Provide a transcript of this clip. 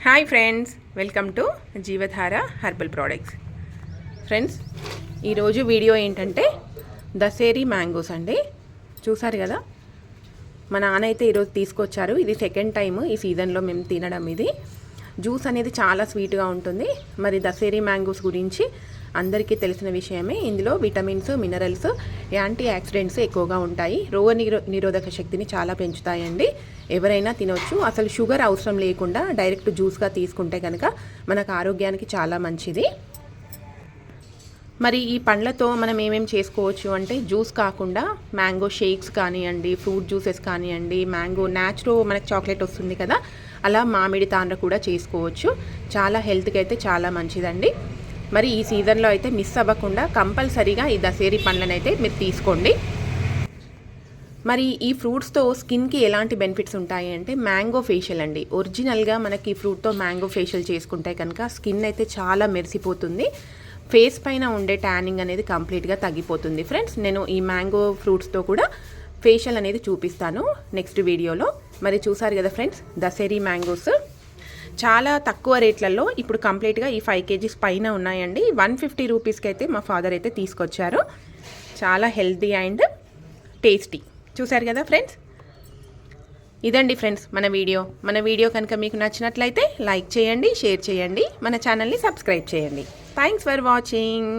Hi friends, welcome to Jeevadhara herbal products. Friends, ఈరోజు video ఏంటంటే Dasheri mangoes అండి. చూసారు కదా, మా నాన్న అయితే ఈరోజు తీసుకొచ్చారు. ఇది సెకండ్ టైం ఈ సీజన్లో మేము తినడం. ఇది జ్యూస్ అనేది చాలా స్వీట్గా ఉంటుంది. మరి దశేరి మ్యాంగోస్ గురించి అందరికీ తెలిసిన విషయమే. ఇందులో విటమిన్స్, మినరల్స్, యాంటీ ఆక్సిడెంట్స్ ఎక్కువగా ఉంటాయి. రోగ నిరోధక శక్తిని చాలా పెంచుతాయండి. ఎవరైనా తినొచ్చు. అసలు షుగర్ అవసరం లేకుండా డైరెక్ట్ జ్యూస్గా తీసుకుంటే కనుక మనకు ఆరోగ్యానికి చాలా మంచిది. మరి ఈ పండ్లతో మనం ఏమేమి చేసుకోవచ్చు అంటే, జ్యూస్ కాకుండా మ్యాంగో షేక్స్ కానివ్వండి, ఫ్రూట్ జ్యూసెస్ కానివ్వండి, మ్యాంగో న్యాచురో మనకు చాక్లెట్ వస్తుంది కదా, అలా మామిడి తాండ్ర కూడా చేసుకోవచ్చు. చాలా హెల్త్కి అయితే చాలా మంచిదండి. మరి ఈ సీజన్లో అయితే మిస్ అవ్వకుండా కంపల్సరీగా ఈ దశేరి పండ్లను అయితే మీరు తీసుకోండి. మరి ఈ ఫ్రూట్స్తో స్కిన్కి ఎలాంటి బెనిఫిట్స్ ఉంటాయి అంటే, మ్యాంగో ఫేషియల్ అండి. ఒరిజినల్గా మనకి ఈ ఫ్రూట్తో మ్యాంగో ఫేషియల్ చేసుకుంటే కనుక స్కిన్ అయితే చాలా మెరిసిపోతుంది. ఫేస్ పైన ఉండే ట్యానింగ్ అనేది కంప్లీట్గా తగ్గిపోతుంది. ఫ్రెండ్స్, నేను ఈ మ్యాంగో ఫ్రూట్స్తో కూడా ఫేషియల్ అనేది చూపిస్తాను నెక్స్ట్ వీడియోలో. మరి చూసారు కదా ఫ్రెండ్స్, దశేరి మ్యాంగోస్ చాలా తక్కువ రేట్లలో ఇప్పుడు కంప్లీట్గా ఈ 5 kgs పైన ఉన్నాయండి. 150 రూపీస్కి అయితే మా ఫాదర్ అయితే తీసుకొచ్చారు. చాలా హెల్తీ అండ్ టేస్టీ. చూసారు కదా ఫ్రెండ్స్, ఇదండి ఫ్రెండ్స్ మన వీడియో కనుక మీకు నచ్చినట్లయితే లైక్ చేయండి, షేర్ చేయండి, మన ఛానల్ని సబ్స్క్రైబ్ చేయండి. Thanks for watching.